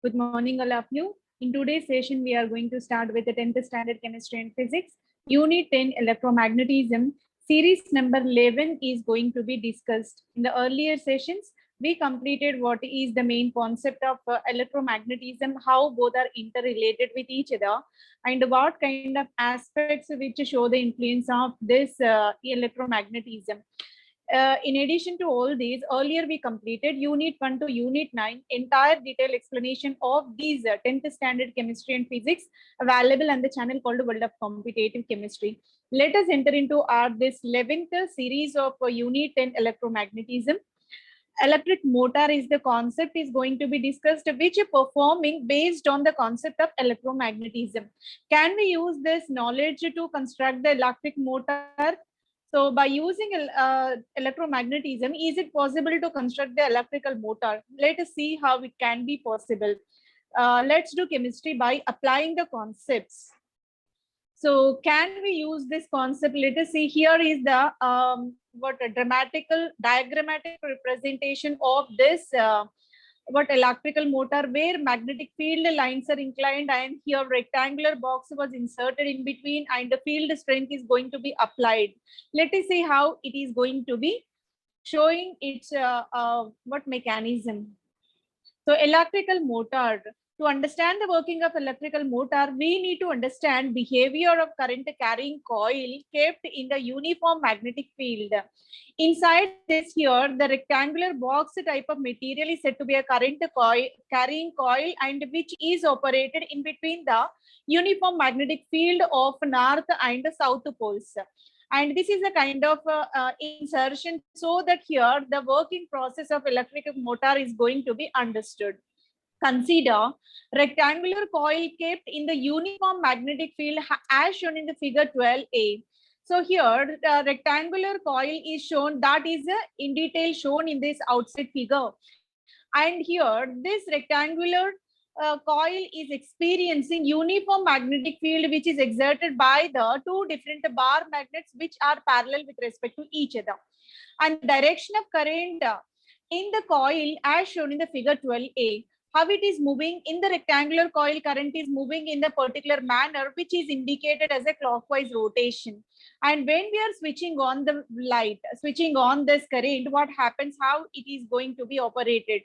Good morning, all of you. In today's session, we are going to start with the 10th standard chemistry and physics. Unit 10, electromagnetism. Series number 11 is going to be discussed. In the earlier sessions, we completed what is the main concept of electromagnetism, how both are interrelated with each other, and what kind of aspects which show the influence of this electromagnetism. In addition to all these, earlier we completed Unit 1 to Unit 9, entire detailed explanation of these 10th standard chemistry and physics available on the channel called World of Competitive Chemistry. Let us enter into our this 11th series of Unit 10 electromagnetism. Electric motor is the concept is going to be discussed, which is performing based on the concept of electromagnetism. Can we use this knowledge to construct the electric motor? So by using electromagnetism, is it possible to construct the electrical motor? Let us see how it can be possible. Let's do chemistry by applying the concepts. So can we use this concept? Let us see, here is the diagrammatic representation of this electrical motor, where magnetic field lines are inclined, and here rectangular box was inserted in between, and the field strength is going to be applied. Let us see how it is going to be showing its mechanism. So electrical motor. To understand the working of electrical motor, we need to understand behavior of current carrying coil kept in the uniform magnetic field. Inside this here, the rectangular box type of material is said to be a current carrying coil, and which is operated in between the uniform magnetic field of north and south poles. And this is a kind of insertion so that here the working process of electrical motor is going to be understood. Consider rectangular coil kept in the uniform magnetic field as shown in the figure 12a. So here the rectangular coil is shown, that is in detail shown in this outside figure. And here this rectangular coil is experiencing uniform magnetic field, which is exerted by the two different bar magnets which are parallel with respect to each other. And direction of current in the coil as shown in the figure 12a. How it is moving in the rectangular coil, current is moving in the particular manner which is indicated as a clockwise rotation. And when we are switching on the light, switching on this current, what happens, how it is going to be operated?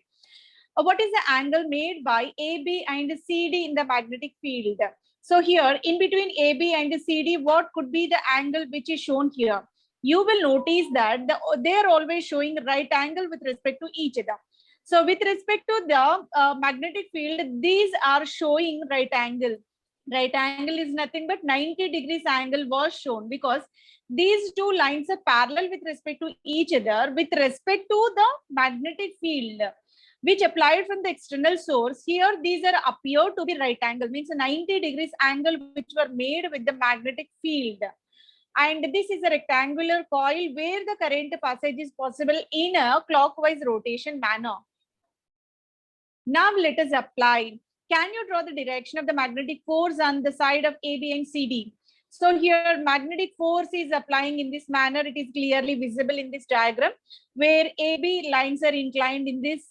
What is the angle made by AB and CD in the magnetic field? So here in between AB and CD, what could be the angle which is shown here? You will notice that they are always showing right angle with respect to each other. So with respect to the magnetic field, these are showing right angle. Right angle is nothing but 90 degrees angle was shown, because these two lines are parallel with respect to each other with respect to the magnetic field which applied from the external source. Here these are appear to be right angle, means 90 degrees angle which were made with the magnetic field. And this is a rectangular coil where the current passage is possible in a clockwise rotation manner. Now let us apply. Can you draw the direction of the magnetic force on the side of AB and CD? So here magnetic force is applying in this manner. It is clearly visible in this diagram, where AB lines are inclined in this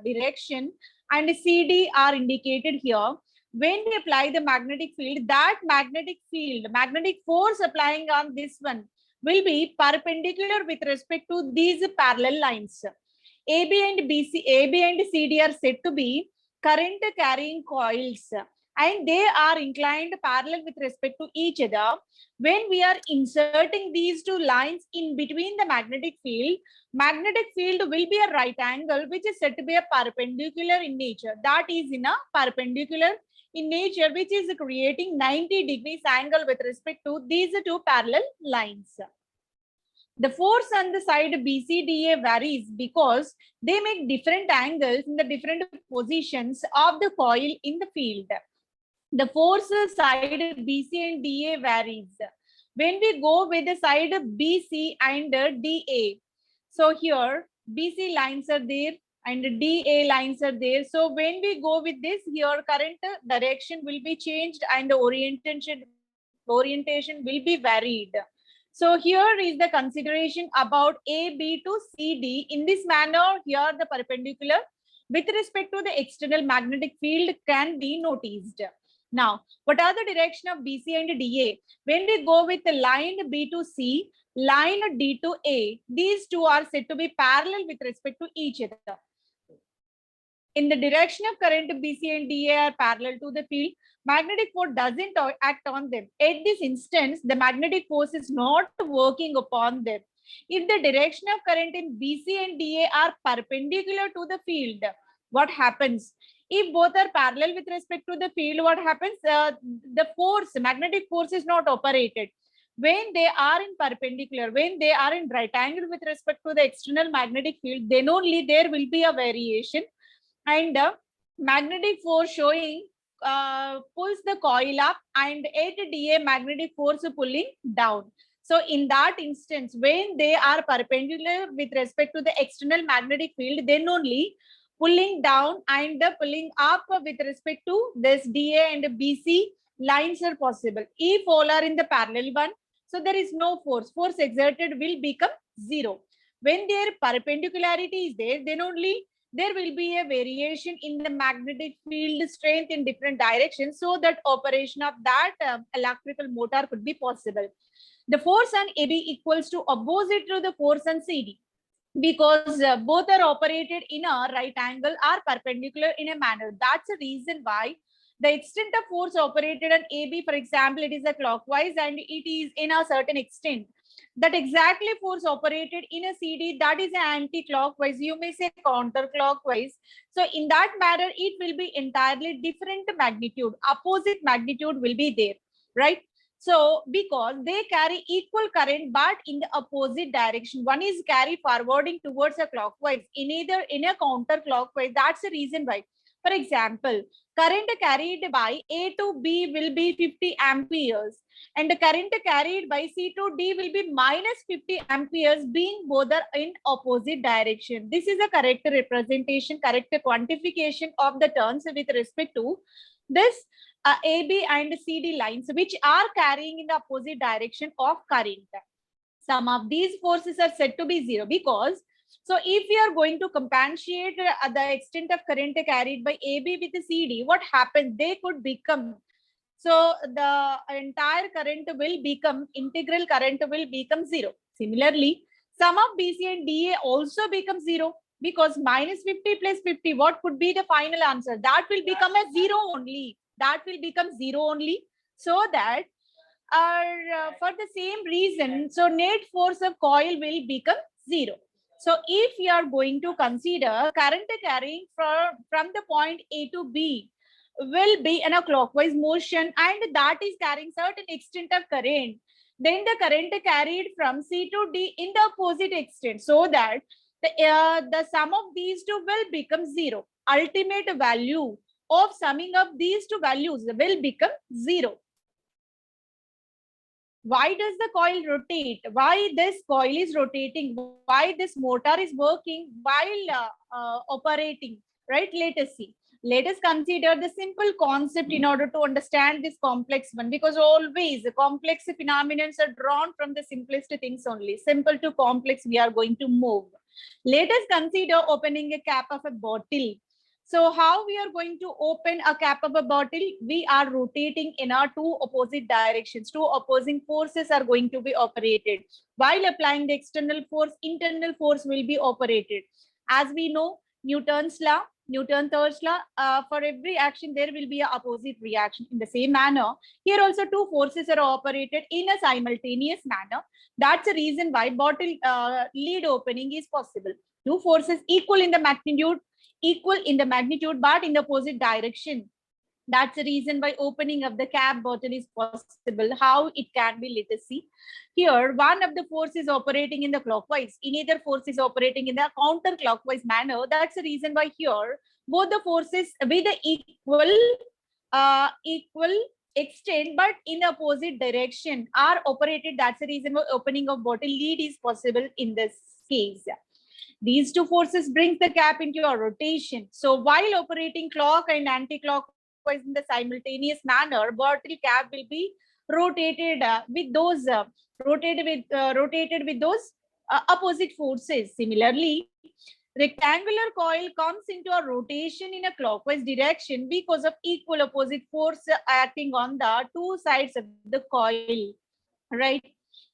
direction and CD are indicated here. When we apply the magnetic field, that magnetic force applying on this one will be perpendicular with respect to these parallel lines. AB and CD are said to be current carrying coils, and they are inclined parallel with respect to each other. When we are inserting these two lines in between the magnetic field will be a right angle which is said to be a perpendicular in nature. That is in a perpendicular in nature, which is creating 90 degrees angle with respect to these two parallel lines. The force on the side BCDA varies because they make different angles in the different positions of the coil in the field. The force side BC and DA varies. When we go with the side BC and DA, so here BC lines are there and DA lines are there. So when we go with this, here current direction will be changed and the orientation will be varied. So here is the consideration about AB to CD. In this manner, here the perpendicular with respect to the external magnetic field can be noticed. Now, what are the direction of BC and DA? When we go with the line B to C, line D to A, these two are said to be parallel with respect to each other. In the direction of current, BC and DA are parallel to the field. Magnetic force doesn't act on them. At this instance, the magnetic force is not working upon them. If the direction of current in BC and DA are perpendicular to the field, what happens? If both are parallel with respect to the field, what happens? The force, magnetic force is not operated. When they are in perpendicular, when they are in right angle with respect to the external magnetic field, then only there will be a variation, and magnetic force showing pulls the coil up, and at DA magnetic force pulling down. So in that instance, when they are perpendicular with respect to the external magnetic field, then only pulling down and pulling up with respect to this DA and BC lines are possible. If all are in the parallel one, so there is no force. Force exerted will become zero. When their perpendicularity is there, then only there will be a variation in the magnetic field strength in different directions, so that operation of that electrical motor could be possible. The force on AB equals to opposite to the force on CD, because both are operated in a right angle, are perpendicular in a manner. That's the reason why the extent of force operated on AB, for example, it is a clockwise and it is in a certain extent. That exactly force operated in a CD, that is an anti-clockwise, you may say counterclockwise. So in that manner, it will be entirely different magnitude, opposite magnitude will be there, right? So because they carry equal current but in the opposite direction, one is carried forwarding towards a clockwise, in either in a counterclockwise. That's the reason why. For example, current carried by A to B will be 50 amperes, and the current carried by C to D will be minus 50 amperes, being both are in opposite direction. This is a correct representation, correct quantification of the terms with respect to this AB and CD lines, which are carrying in the opposite direction of current. Some of these forces are said to be zero, because so if we are going to compensate the extent of current carried by AB with the CD, what happens? They could become, so the entire current will become, integral current will become zero. Similarly, sum of BC and DA also becomes zero, because minus 50 plus 50, what could be the final answer? That will become a zero only. That will become zero only. So that for the same reason, so net force of coil will become zero. So if you are going to consider current carrying from the point A to B will be in a clockwise motion, and that is carrying certain extent of current, then the current carried from C to D in the opposite extent, so that the sum of these two will become zero. Ultimate value of summing up these two values will become zero. Why does the coil rotate? Why this coil is rotating? Why this motor is working while operating, right? Let us see. Let us consider the simple concept in order to understand this complex one, because always the complex phenomena are drawn from the simplest things only. Simple to complex, we are going to move. Let us consider opening a cap of a bottle. So how we are going to open a cap of a bottle? We are rotating in our two opposite directions. Two opposing forces are going to be operated. While applying the external force, internal force will be operated. As we know, Newton's law, Newton's third law, for every action, there will be an opposite reaction. In the same manner, here also two forces are operated in a simultaneous manner. That's the reason why bottle lid opening is possible. Two forces equal in the magnitude, but in the opposite direction. That's the reason why opening of the cap bottle is possible. How it can be, let us see. Here, one of the force is operating in the clockwise. Another force is operating in the counterclockwise manner. That's the reason why here, both the forces with the equal extent, but in the opposite direction are operated. That's the reason why opening of bottle lid is possible in this case. These two forces brings the cap into a rotation. So while operating clock and anti-clockwise in the simultaneous manner, bottle cap will be rotated with those opposite forces. Similarly, Rectangular coil comes into a rotation in a clockwise direction because of equal opposite force acting on the two sides of the coil, right?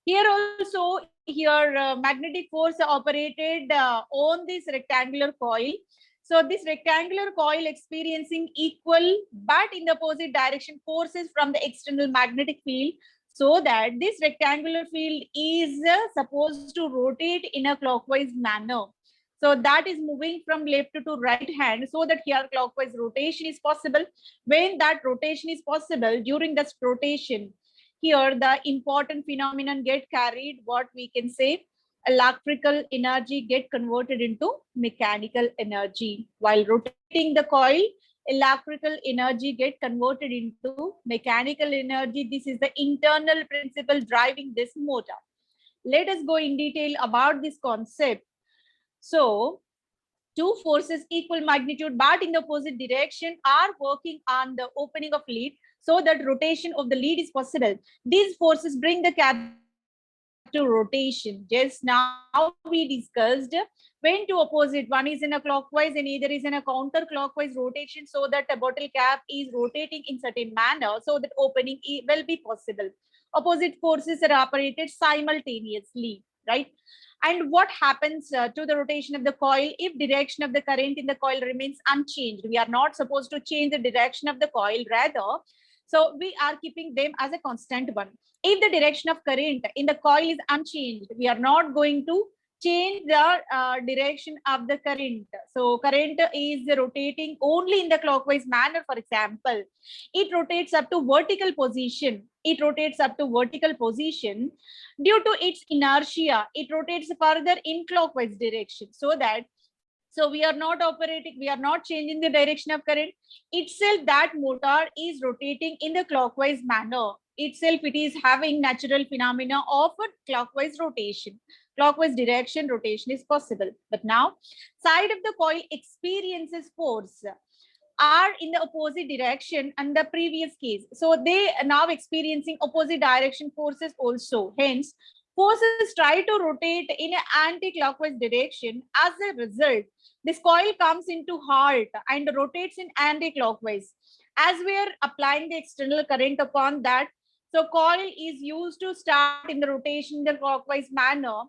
Here also, here magnetic force operated on this rectangular coil. So this rectangular coil experiencing equal but in the opposite direction forces from the external magnetic field, so that this rectangular field is supposed to rotate in a clockwise manner. So that is moving from left to right hand, so that here clockwise rotation is possible. When that rotation is possible, during this rotation, here the important phenomenon get carried, what we can say, electrical energy get converted into mechanical energy. While rotating the coil, electrical energy get converted into mechanical energy. This is the internal principle driving this motor. Let us go in detail about this concept. So two forces equal magnitude but in the opposite direction are working on the opening of lead, so that rotation of the lead is possible. These forces bring the cap to rotation. Just now we discussed when two opposite, one is in a clockwise and either is in a counterclockwise rotation, so that a bottle cap is rotating in certain manner, so that opening will be possible. Opposite forces are operated simultaneously, right? And what happens to the rotation of the coil if direction of the current in the coil remains unchanged? We are not supposed to change the direction of the coil, rather, so we are keeping them as a constant one. If the direction of current in the coil is unchanged, we are not going to change the direction of the current. So current is rotating only in the clockwise manner. For example, it rotates up to vertical position. It rotates up to vertical position. Due to its inertia, it rotates further in clockwise direction, so that we are not operating, we are not changing the direction of current. Itself, that motor is rotating in the clockwise manner. Itself, it is having natural phenomena of a clockwise rotation. Clockwise direction rotation is possible. But now, side of the coil experiences force are in the opposite direction and the previous case. So they are now experiencing opposite direction forces also. Hence, forces try to rotate in an anti-clockwise direction. As a result, this coil comes into halt and rotates in anti-clockwise. As we are applying the external current upon that, so coil is used to start in the rotation in the clockwise manner.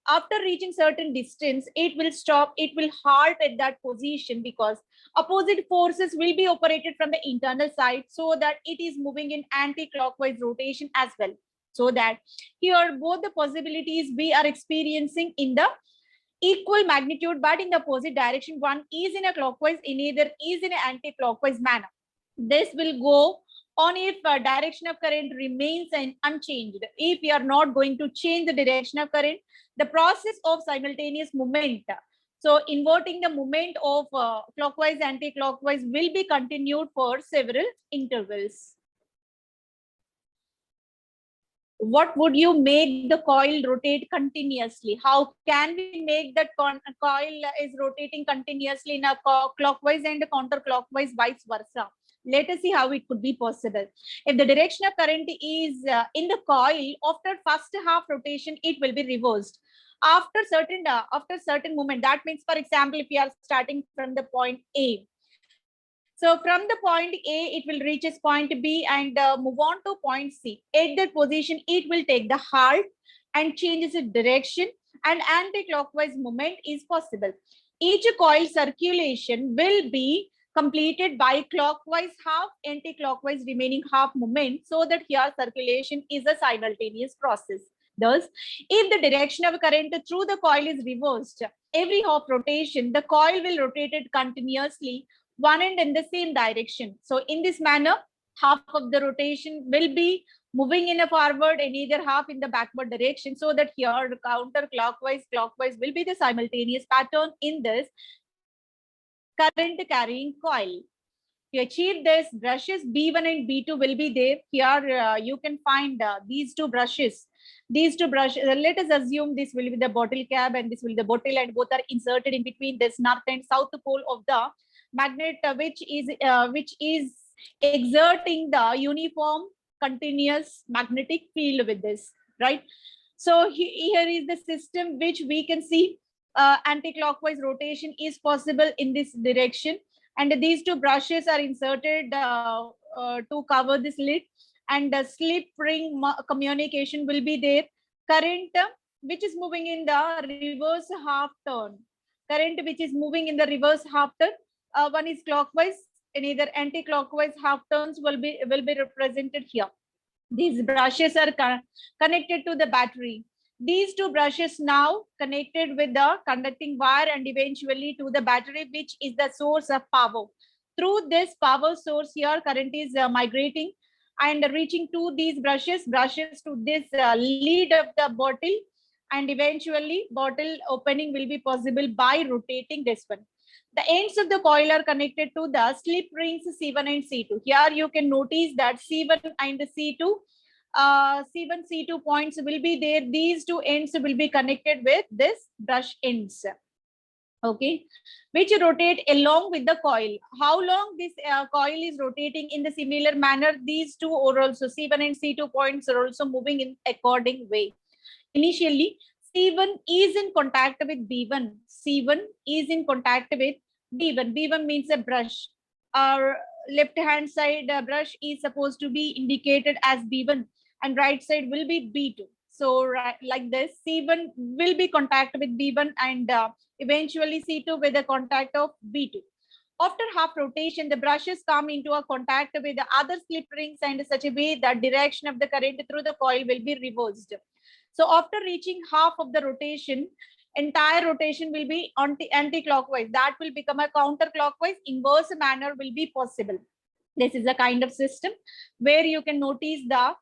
After reaching certain distance, it will stop, it will halt at that position, because opposite forces will be operated from the internal side, so that it is moving in anti-clockwise rotation as well. So that here both the possibilities we are experiencing in the equal magnitude but in the opposite direction. One is in a clockwise, in either is in an anti-clockwise manner. This will go on if direction of current remains unchanged. If we are not going to change the direction of current, the process of simultaneous movement, so inverting the movement of clockwise anti-clockwise, will be continued for several intervals. What would you make the coil rotate continuously? How can we make that coil is rotating continuously in a clockwise and a counterclockwise, vice versa? Let us see how it could be possible. If the direction of current is in the coil, after first half rotation, it will be reversed. After certain moment, that means, for example, if we are starting from the point A, so from the point A, it will reach its point B and move on to point C. At that position, it will take the halt and changes its direction, and anti-clockwise movement is possible. Each coil circulation will be completed by clockwise half, anti-clockwise remaining half movement, so that here circulation is a simultaneous process. Thus, if the direction of current through the coil is reversed, every half rotation, the coil will rotate it continuously, one end in the same direction. So in this manner, half of the rotation will be moving in a forward and either half in the backward direction, so that here counterclockwise, clockwise will be the simultaneous pattern in this current carrying coil. To achieve this, brushes B1 and B2 will be there. Here you can find these two brushes. These two brushes, let us assume this will be the bottle cap and this will be the bottle, and both are inserted in between this north and south pole of the magnet, which is exerting the uniform continuous magnetic field with this, right? So here is the system which we can see. anti-clockwise rotation is possible in this direction. And these two brushes are inserted to cover this lid, and the slip ring communication will be there. Current which is moving in the reverse half turn. Current which is moving in the reverse half turn. One is clockwise, and either anti-clockwise half turns will be represented here. These brushes are connected to the battery. These two brushes now connected with the conducting wire and eventually to the battery, which is the source of power. Through this power source here, current is migrating and reaching to these brushes to this lid of the bottle, and eventually bottle opening will be possible by rotating this one. The ends of the coil are connected to the slip rings C1 and C2. Here you can notice that C1 and C2, C1, C2 points will be there. These two ends will be connected with this brush ends, okay, which rotate along with the coil. How long this coil is rotating in the similar manner, these two are also, C1 and C2 points are also moving in according way. Initially, C1 is in contact with B1. C1 is in contact with B1. B1 means a brush. Our left hand side brush is supposed to be indicated as B1 and right side will be B2. So right, like this, C1 will be contact with B1 and eventually C2 with the contact of B2. After half rotation, the brushes come into a contact with the other slip rings and such a way that direction of the current through the coil will be reversed. So after reaching half of the rotation, entire rotation will be anti-clockwise. That will become a counterclockwise. Inverse manner will be possible. This is a kind of system where you can notice the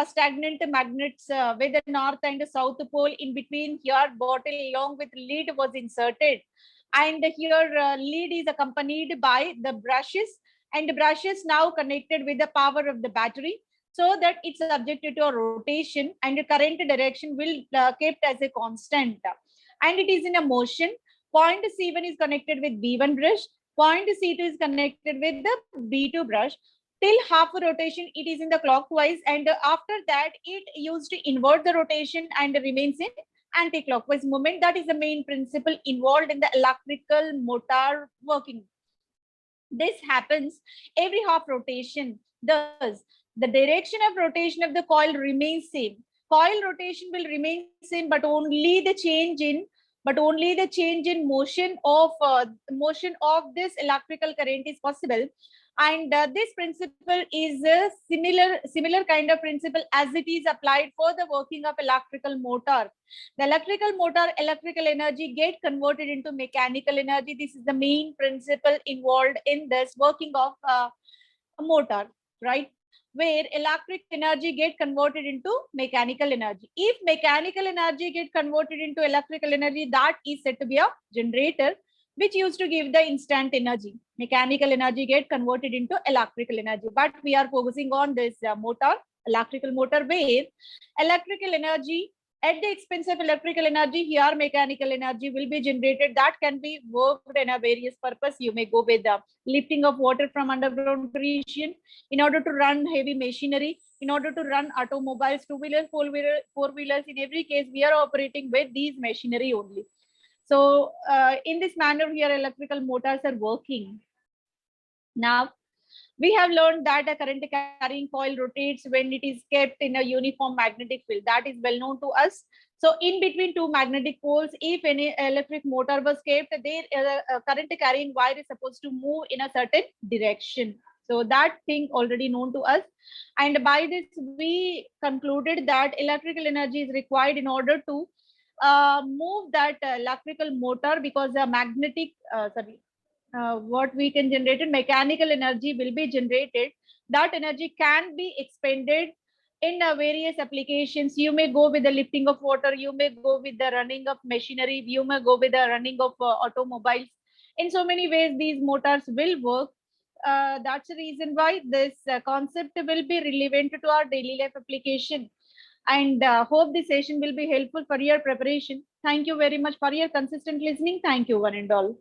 stagnant magnets with the north and the south pole in between. Here bottle along with lead was inserted, and here lead is accompanied by the brushes, and the brushes now connected with the power of the battery, so that it's subjected to a rotation and the current direction will kept as a constant, and it is in a motion. Point C1 is connected with B1 brush, point C2 is connected with the B2 brush. Till half rotation it is in the clockwise, and after that it used to invert the rotation and remains in anti-clockwise movement. That is the main principle involved in the electrical motor working. This happens every half rotation. Thus, the direction of rotation of the coil remains same. Coil rotation will remain same, but only the change in motion of this electrical current is possible. And this principle is a similar kind of principle as it is applied for the working of electrical motor. The electrical motor, electrical energy get converted into mechanical energy. This is the main principle involved in this working of a motor, right? Where electric energy get converted into mechanical energy. If mechanical energy get converted into electrical energy, that is said to be a generator, which used to give the instant energy. Mechanical energy get converted into electrical energy. But we are focusing on this motor, electrical motor, where electrical energy, at the expense of electrical energy, here mechanical energy will be generated. That can be worked in a various purpose. You may go with the lifting of water from underground region, in order to run heavy machinery, in order to run automobiles, two-wheelers, four-wheelers. In every case, we are operating with these machinery only. So in this manner, here electrical motors are working. Now, we have learned that a current carrying coil rotates when it is kept in a uniform magnetic field. That is well known to us. So in between two magnetic poles, if any electric motor was kept, their current carrying wire is supposed to move in a certain direction. So that thing already known to us. And by this, we concluded that electrical energy is required in order to move that electrical motor, because the magnetic, what we can generate, mechanical energy will be generated. That energy can be expended in various applications. You may go with the lifting of water, you may go with the running of machinery, you may go with the running of automobiles. In so many ways, these motors will work. That's the reason why this concept will be relevant to our daily life application. And hope this session will be helpful for your preparation. Thank you very much for your consistent listening. Thank you, one and all.